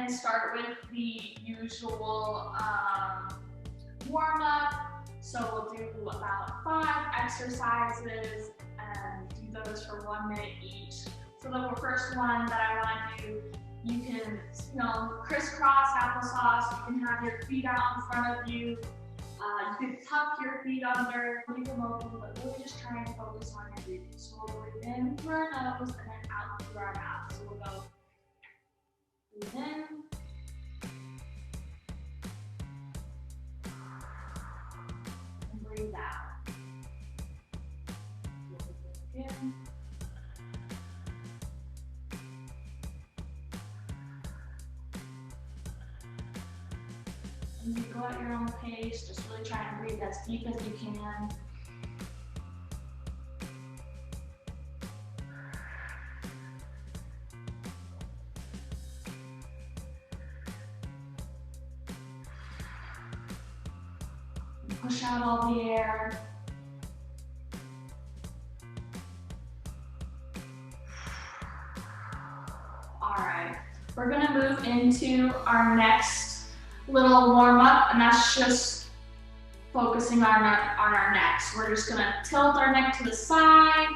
and start with the usual warm-up. So we'll do about 5 exercises and do those for 1 minute each. So the first one that I want to do, you can, crisscross applesauce. You can have your feet out in front of you. You can tuck your feet under, leave them open, but really just try and focus on your breathing. So we'll breathe in through our nose and then out through our mouth. So we'll go breathe in. And breathe out. Breathe in. And you go at your own pace, just really try and breathe as deep as you can. And push out all the air. All right, we're gonna move into our next little warm up, and that's just focusing on our necks. We're just gonna tilt our neck to the side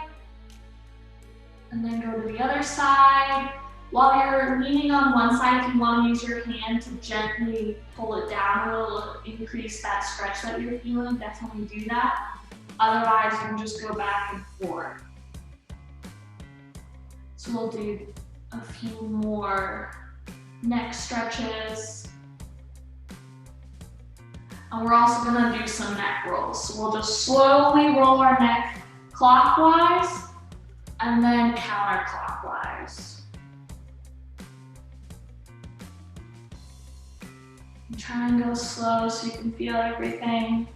and then go to the other side. While you're leaning on one side, if you want to use your hand to gently pull it down a little, increase that stretch that you're feeling, definitely do that. Otherwise, you can just go back and forth. So we'll do a few more neck stretches. And we're also gonna do some neck rolls. So we'll just slowly roll our neck clockwise and then counterclockwise. And try and go slow so you can feel everything.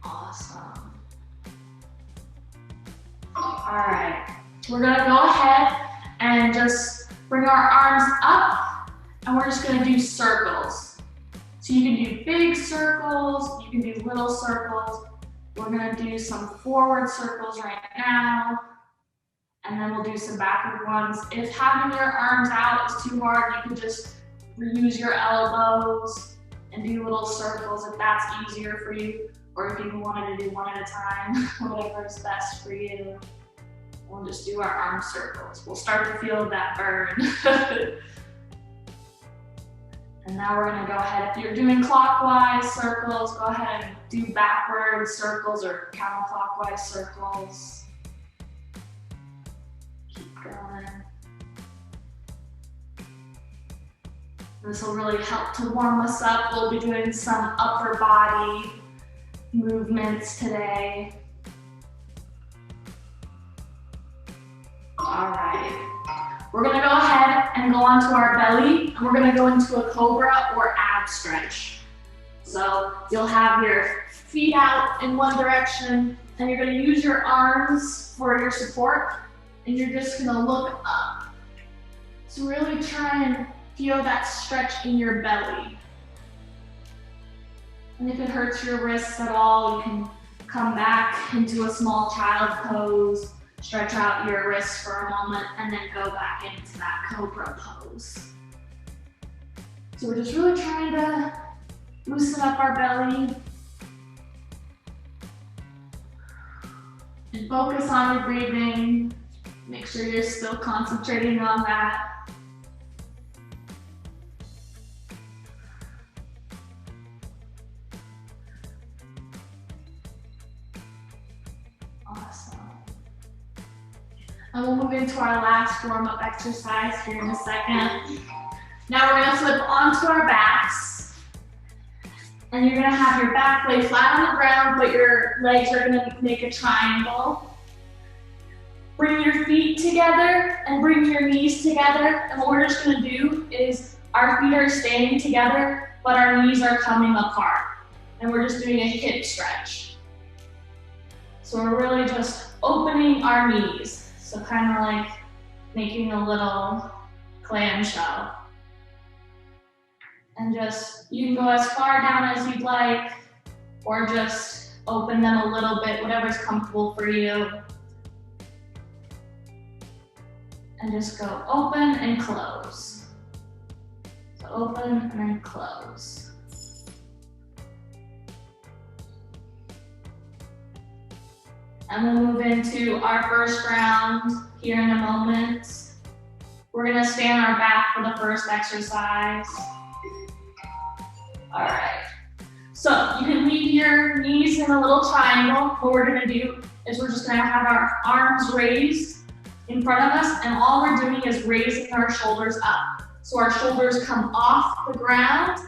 Awesome. All right. We're gonna go ahead and just bring our arms up, and we're just gonna do circles. So you can do big circles, you can do little circles. We're gonna do some forward circles right now, and then we'll do some backward ones. If having your arms out is too hard, you can just reuse your elbows and do little circles if that's easier for you, or if you wanted to do one at a time, whatever is best for you. We'll just do our arm circles. We'll start to feel that burn. And now we're gonna go ahead, if you're doing clockwise circles, go ahead and do backward circles or counterclockwise circles. Keep going. This will really help to warm us up. We'll be doing some upper body movements today. All right, we're gonna go ahead and go onto our belly, and we're gonna go into a cobra or ab stretch. So you'll have your feet out in one direction, and you're gonna use your arms for your support, and you're just gonna look up. So really try and feel that stretch in your belly. And if it hurts your wrists at all, you can come back into a small child pose. Stretch out your wrists for a moment and then go back into that cobra pose. So we're just really trying to loosen up our belly and focus on your breathing. Make sure you're still concentrating on that. Awesome. And we'll move into our last warm-up exercise here in a second. Now we're gonna flip onto our backs. And you're gonna have your back lay flat on the ground, but your legs are gonna make a triangle. Bring your feet together and bring your knees together. And what we're just gonna do is our feet are staying together, but our knees are coming apart. And we're just doing a hip stretch. So we're really just opening our knees. So kind of like making a little clamshell. And just, you can go as far down as you'd like, or just open them a little bit, whatever's comfortable for you. And just go open and close. So open and then close. And we'll move into our first round here in a moment. We're gonna stay on our back for the first exercise. All right, so you can leave your knees in a little triangle. What we're gonna do is we're just gonna have our arms raised in front of us, and all we're doing is raising our shoulders up. So our shoulders come off the ground,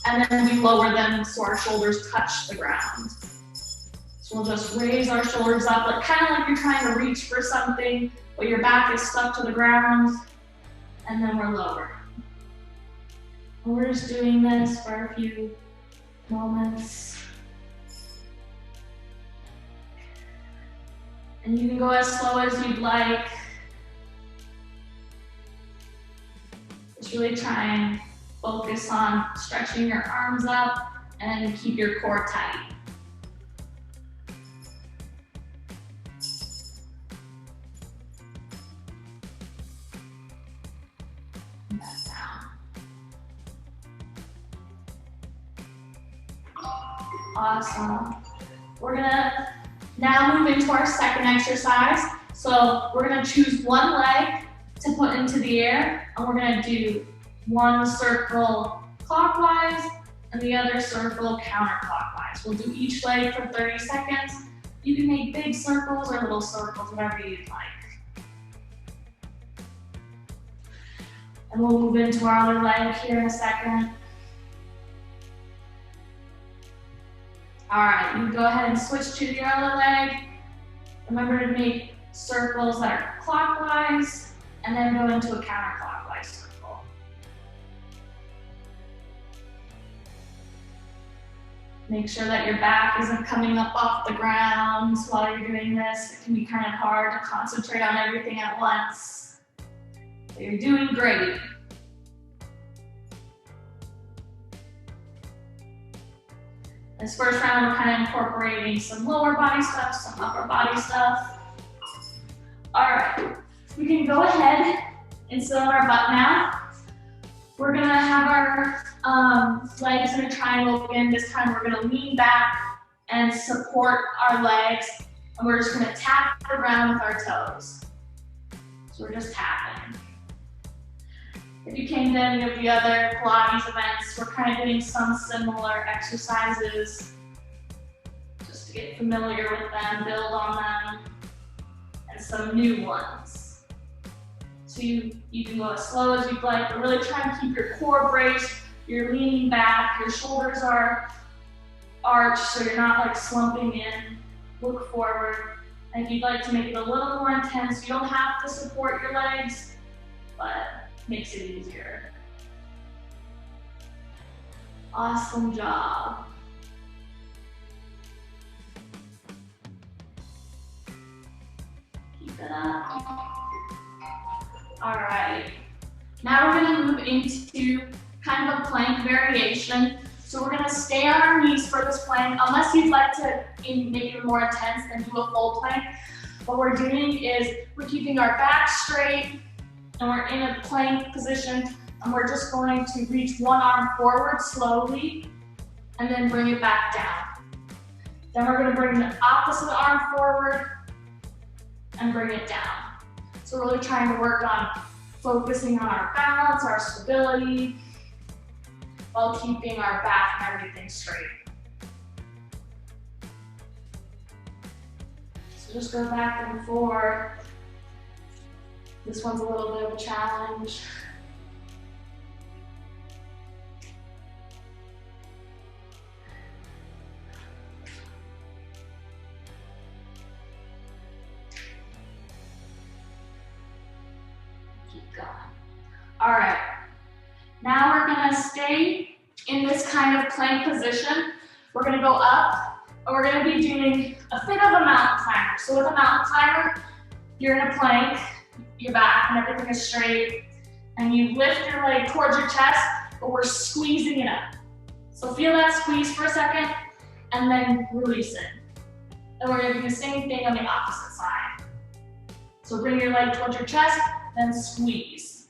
and then we lower them so our shoulders touch the ground. So we'll just raise our shoulders up, like kind of like you're trying to reach for something, but your back is stuck to the ground, and then we're lowering. And we're just doing this for a few moments. And you can go as slow as you'd like. Just really try and focus on stretching your arms up and keep your core tight. And back down. Awesome. We're gonna now move into our second exercise. So we're gonna choose one leg to put into the air, and we're gonna do one circle clockwise and the other circle counterclockwise. We'll do each leg for 30 seconds. You can make big circles or little circles, whatever you'd like. And we'll move into our other leg here in a second. All right, you go ahead and switch to your other leg. Remember to make circles that are clockwise, and then go into a counterclockwise circle. Make sure that your back isn't coming up off the ground while you're doing this. It can be kind of hard to concentrate on everything at once. But you're doing great. This first round, we're kind of incorporating some lower body stuff, some upper body stuff. All right, we can go ahead and sit on our butt now. We're gonna have our legs in a triangle again. This time we're gonna lean back and support our legs, and we're just gonna tap the ground with our toes. So we're just tapping. If you came to any of the other Pilates events, we're kind of doing some similar exercises just to get familiar with them, build on them, and some new ones. So you can go as slow as you'd like, but really try and keep your core braced. You're leaning back, your shoulders are arched, so you're not like slumping in. Look forward. And if you'd like to make it a little more intense, you don't have to support your legs, but makes it easier. Awesome job. Keep it up. All right. Now we're gonna move into kind of a plank variation. So we're gonna stay on our knees for this plank, unless you'd like to make it more intense and do a full plank. What we're doing is we're keeping our back straight, and we're in a plank position, and we're just going to reach one arm forward slowly, and then bring it back down. Then we're gonna bring the opposite arm forward, and bring it down. So we're really trying to work on focusing on our balance, our stability, while keeping our back and everything straight. So just go back and forth. This one's a little bit of a challenge. Keep going. All right. Now we're gonna stay in this kind of plank position. We're gonna go up, and we're gonna be doing a bit of a mountain climber. So with a mountain climber, you're in a plank, your back and everything is straight, and you lift your leg towards your chest, but we're squeezing it up. So feel that squeeze for a second, and then release it. And we're gonna do the same thing on the opposite side. So bring your leg towards your chest, then squeeze.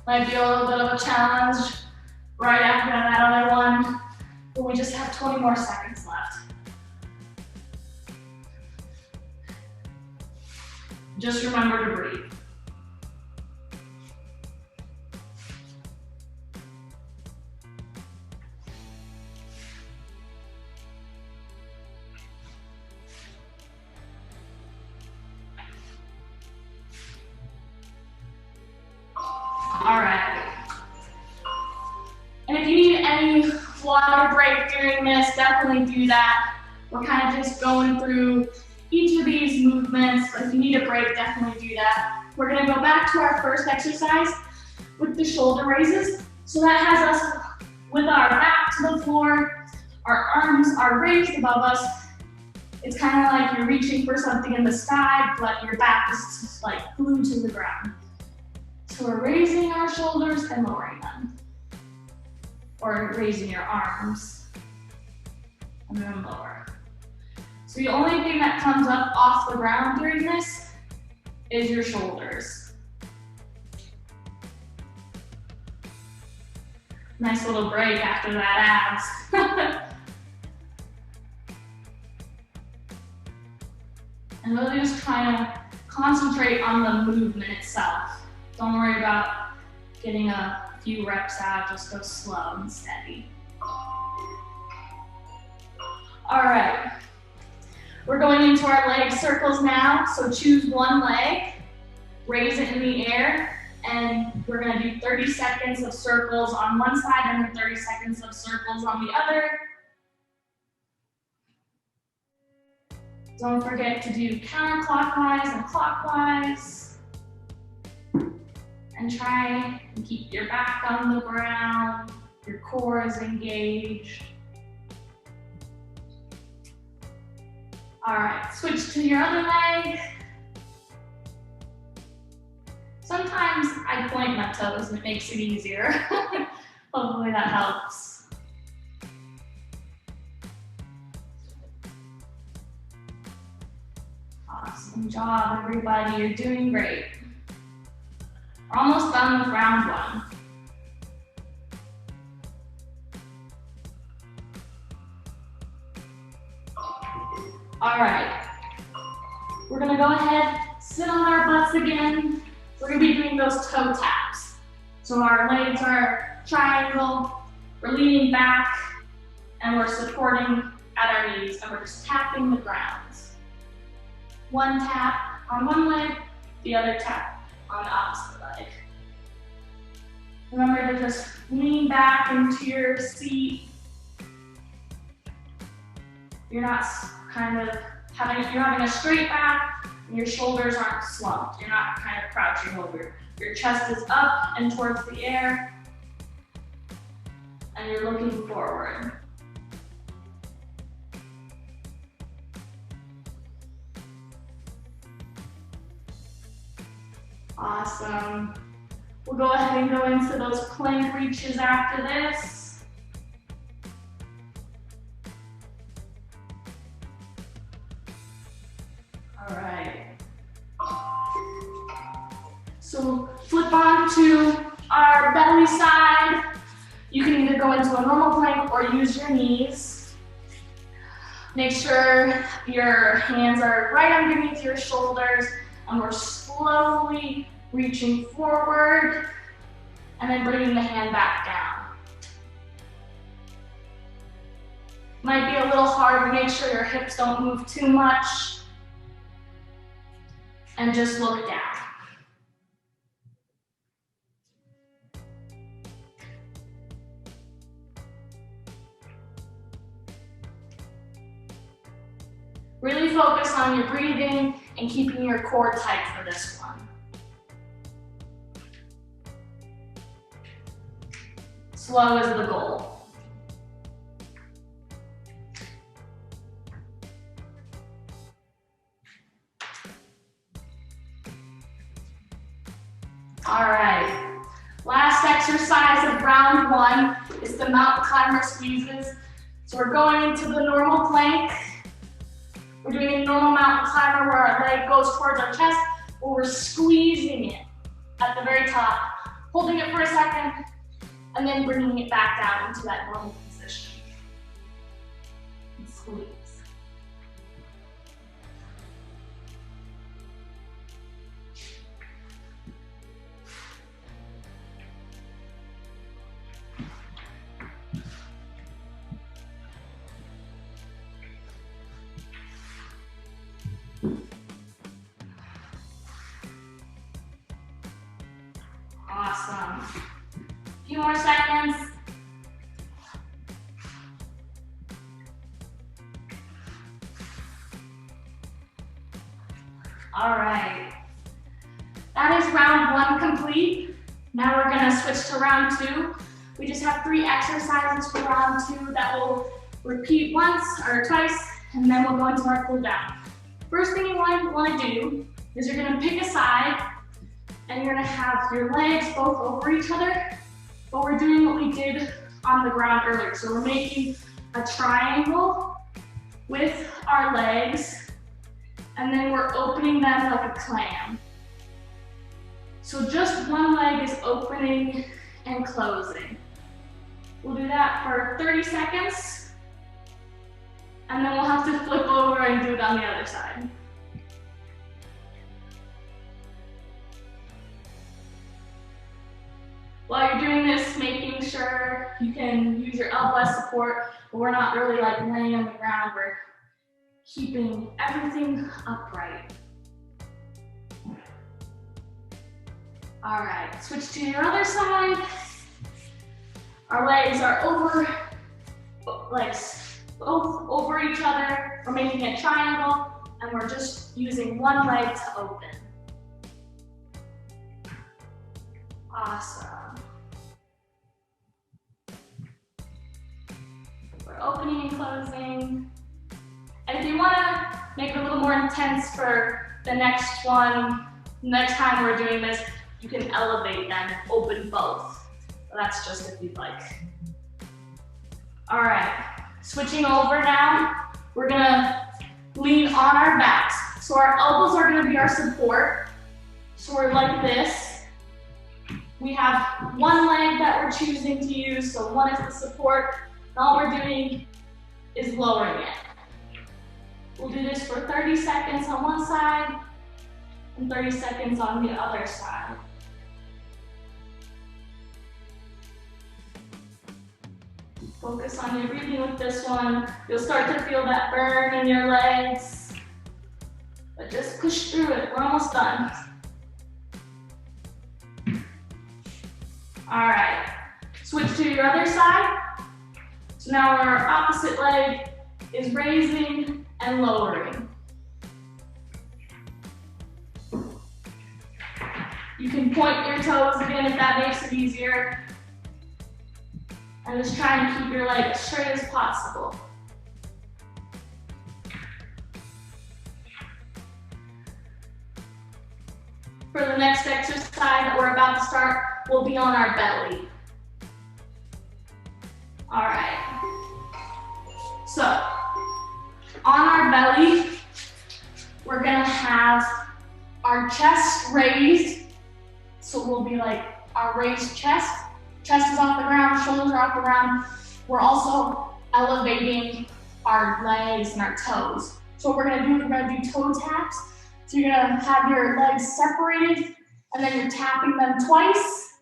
Might be a little bit of a challenge right after that other one, but we just have 20 more seconds left. Just remember to breathe. All right. And if you need any water break during this, definitely do that. We're kind of just going through each of these movements, but if you need a break, definitely do that. We're gonna go back to our first exercise with the shoulder raises. So that has us with our back to the floor, our arms are raised above us. It's kind of like you're reaching for something in the sky, but your back is just like glued to the ground. So we're raising our shoulders and lowering them. Or raising your arms and then lower. So the only thing that comes up off the ground during this is your shoulders. Nice little break after that abs. And really just trying to concentrate on the movement itself. Don't worry about getting a few reps out, just go slow and steady. All right, we're going into our leg circles now. So choose one leg, raise it in the air, and we're gonna do 30 seconds of circles on one side and then 30 seconds of circles on the other. Don't forget to do counterclockwise and clockwise. And try and keep your back on the ground, your core is engaged. All right, switch to your other leg. Sometimes I point my toes and it makes it easier. Hopefully that helps. Awesome job, everybody, you're doing great. We're almost done with round one. All right, we're gonna go ahead, sit on our butts again. We're gonna be doing those toe taps. So our legs are triangle, we're leaning back, and we're supporting at our knees, and we're just tapping the ground. One tap on one leg, the other tap on the opposite leg. Remember to just lean back into your seat. You're not kind of you're having a straight back and your shoulders aren't slumped. You're not kind of crouching over. Your chest is up and towards the air and you're looking forward. Awesome. We'll go ahead and go into those plank reaches after this. All right. So flip on to our belly side. You can either go into a normal plank or use your knees. Make sure your hands are right underneath your shoulders and we're slowly reaching forward and then bringing the hand back down. Might be a little hard to make sure your hips don't move too much and just look down. Really focus on your breathing and keeping your core tight for this one. Slow is the goal. All right, last exercise of round one It's the mountain climber squeezes. So we're going into the normal plank. We're doing a normal mountain climber where our leg goes towards our chest, but we're squeezing it at the very top, holding it for a second, and then bringing it back down into that normal position. And squeeze. Awesome. A few more seconds. All right. That is round one complete. Now we're gonna switch to round two. We just have 3 exercises for round two that we'll repeat once or twice, and then we'll go into our cool down. First thing you want to do is you're gonna pick a side, and you're gonna have your legs both over each other, but we're doing what we did on the ground earlier. So we're making a triangle with our legs, and then we're opening them like a clam. So just one leg is opening and closing. We'll do that for 30 seconds, and then we'll have to flip over and do it on the other side. While you're doing this, making sure you can use your elbow as support, but we're not really like laying on the ground. We're keeping everything upright. All right, switch to your other side. Our legs are both over each other. We're making a triangle, and we're just using one leg to open. Awesome. We're opening and closing. And if you want to make it a little more intense for the next one, next time we're doing this, you can elevate them and open both. But that's just if you'd like. All right, switching over now, we're gonna lean on our backs. So our elbows are gonna be our support. So we're like this. We have one leg that we're choosing to use, so one is the support. And all we're doing is lowering it. We'll do this for 30 seconds on one side and 30 seconds on the other side. Focus on your breathing with this one. You'll start to feel that burn in your legs, but just push through it. We're almost done. All right, switch to your other side. So now our opposite leg is raising and lowering. You can point your toes again if that makes it easier. And just try and keep your leg as straight as possible. For the next exercise that we're about to start, we'll be on our belly. All right. So, on our belly, we're gonna have our chest raised. So we'll be like our raised chest. Chest is off the ground, shoulders are off the ground. We're also elevating our legs and our toes. So what we're gonna do toe taps. So you're gonna have your legs separated, and then you're tapping them twice,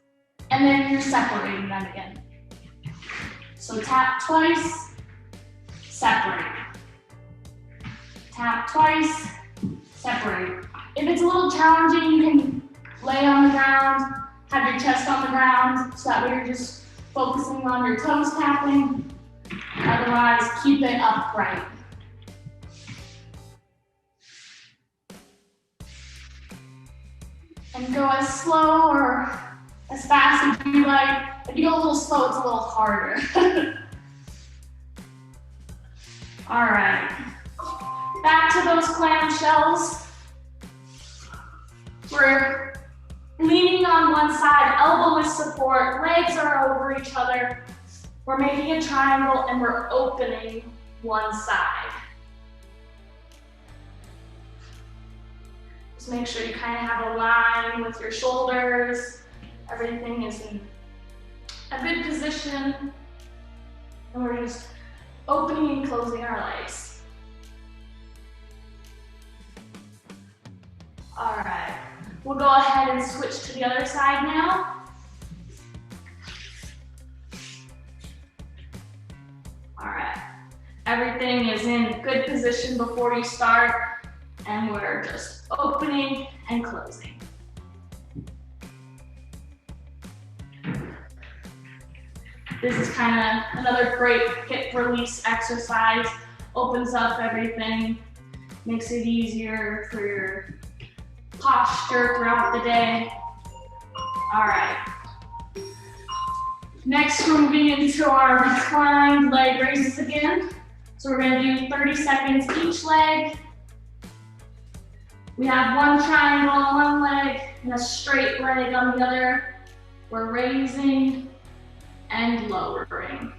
and then you're separating them again. So tap twice, separate. Tap twice, separate. If it's a little challenging, you can lay on the ground, have your chest on the ground, so that way you're just focusing on your toes tapping. Otherwise, keep it upright. And go as slow or as fast as you like. If you go a little slow, it's a little harder. All right. Back to those clamshells. We're leaning on one side, elbow is support, legs are over each other. We're making a triangle and we're opening one side. Just make sure you kind of have a line with your shoulders. Everything is in a good position. And we're just opening and closing our legs. All right, we'll go ahead and switch to the other side now. All right, everything is in good position before you start, and we're just opening and closing. This is kind of another great hip release exercise. Opens up everything, makes it easier for your posture throughout the day. All right. Next, we're moving into our reclined leg raises again. So we're gonna do 30 seconds each leg. We have one triangle on one leg and a straight leg on the other. We're raising and lowering.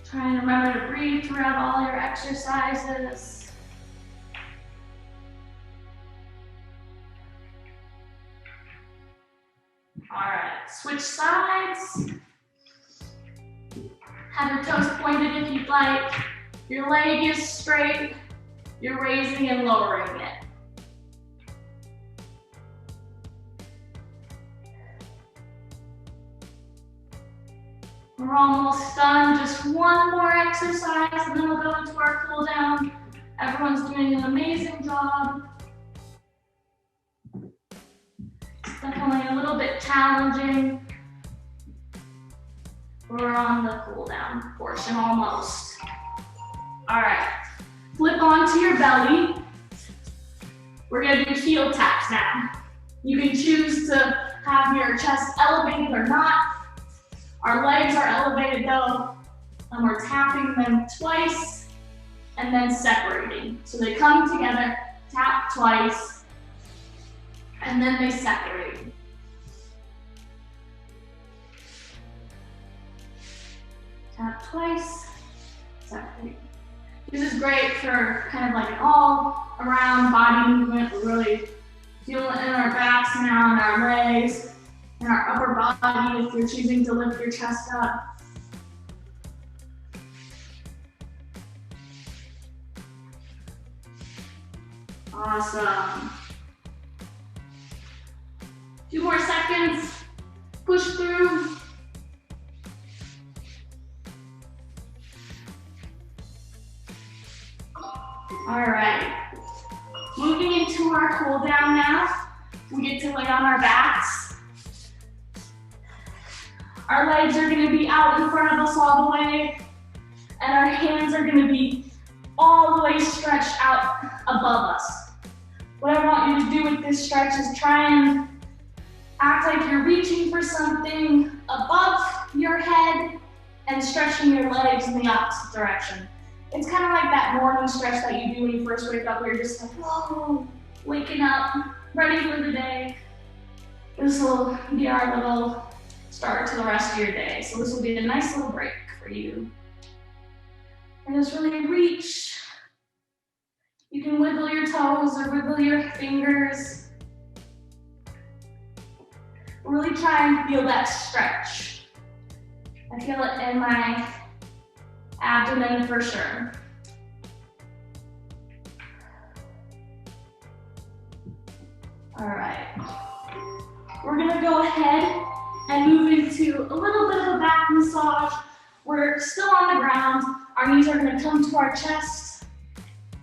Try and remember to breathe throughout all your exercises. All right, switch sides. Have your toes pointed if you'd like. Your leg is straight. You're raising and lowering it. We're almost done, just one more exercise and then we'll go into our cool down. Everyone's doing an amazing job. It's definitely a little bit challenging. We're on the cool down portion almost. All right, flip onto your belly. We're gonna do heel taps now. You can choose to have your chest elevated or not. Our legs are elevated though, and we're tapping them twice and then separating. So they come together, tap twice, and then they separate. Tap twice, separate. This is great for kind of like an all around body movement. We're really feeling it in our backs now and our legs. And our upper body if you're choosing to lift your chest up. Awesome. 2 more seconds. Push through. All right. Moving into our cool down now. We get to lay on our backs. Our legs are gonna be out in front of us all the way, and our hands are gonna be all the way stretched out above us. What I want you to do with this stretch is try and act like you're reaching for something above your head and stretching your legs in the opposite direction. It's kind of like that morning stretch that you do when you first wake up, where you're just like, whoa, waking up, ready for the day. This will be our little start to the rest of your day. So this will be a nice little break for you. And just really reach. You can wiggle your toes or wiggle your fingers. Really try and feel that stretch. I feel it in my abdomen for sure. All right. We're gonna go ahead and move into a little bit of a back massage. We're still on the ground. Our knees are gonna come to our chest.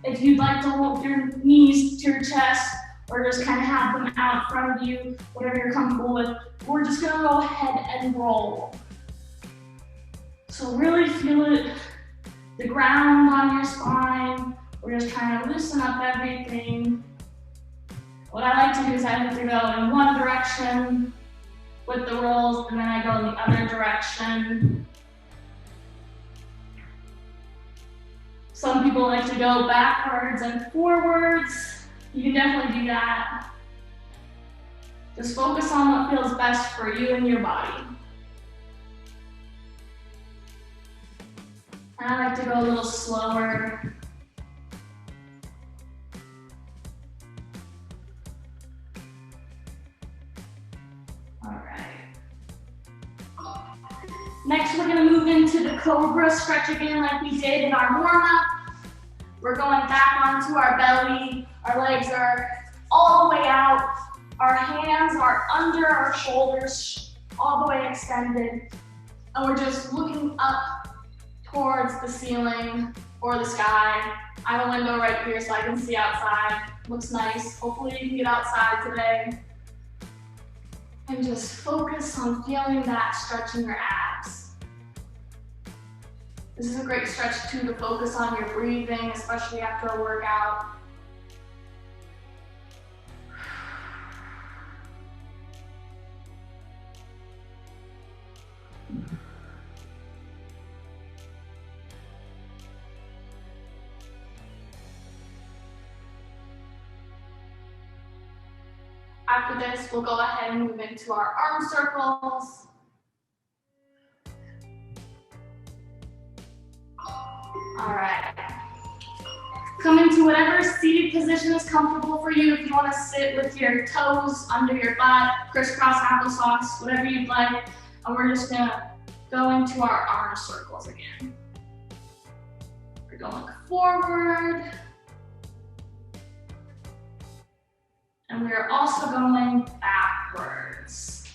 If you'd like to hold your knees to your chest or just kind of have them out in front of you, whatever you're comfortable with, we're just gonna go ahead and roll. So really feel it, the ground on your spine. We're just trying to loosen up everything. What I like to do is I like to go in one direction with the rolls, and then I go in the other direction. Some people like to go backwards and forwards. You can definitely do that. Just focus on what feels best for you and your body. And I like to go a little slower. All right. Next, we're gonna move into the Cobra stretch again like we did in our warm-up. We're going back onto our belly. Our legs are all the way out. Our hands are under our shoulders, all the way extended. And we're just looking up towards the ceiling or the sky. I have a window right here so I can see outside. Looks nice. Hopefully you can get outside today. And just focus on feeling that stretch in your abs. This is a great stretch too to focus on your breathing, especially after a workout. After this, we'll go ahead and move into our arm circles. All right. Come into whatever seated position is comfortable for you. If you want to sit with your toes under your butt, crisscross applesauce, whatever you'd like. And we're just gonna go into our arm circles again. We're going forward. And we're also going backwards.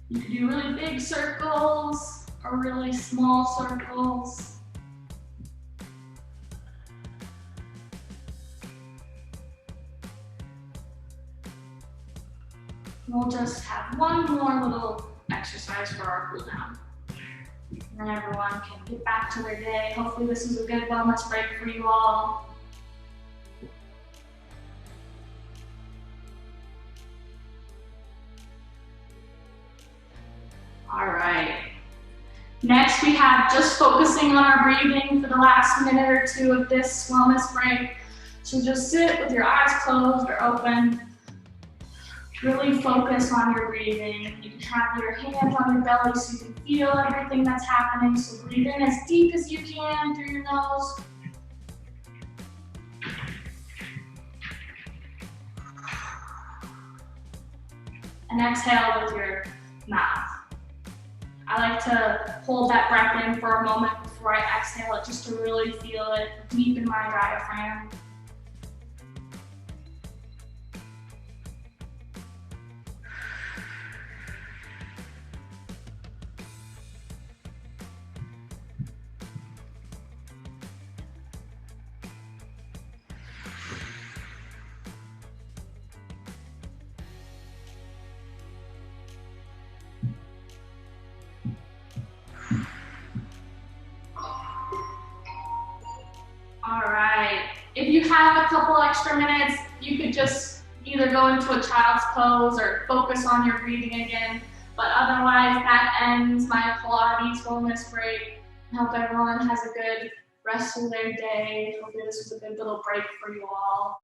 You can do really big circles or really small circles. We'll just have one more little exercise for our cool down. And then everyone can get back to their day. Hopefully this is a good wellness break for you all. All right. Next, we have just focusing on our breathing for the last minute or two of this wellness break. So just sit with your eyes closed or open. Really focus on your breathing. You can have your hands on your belly so you can feel everything that's happening. So breathe in as deep as you can through your nose. And exhale with your mouth. I like to hold that breath in for a moment before I exhale it, just to really feel it deep in my diaphragm. All right, if you have a couple extra minutes, you could just either go into a child's pose or focus on your breathing again. But otherwise, that ends my Pilates wellness break. I hope everyone has a good rest of their day. Hopefully this was a good little break for you all.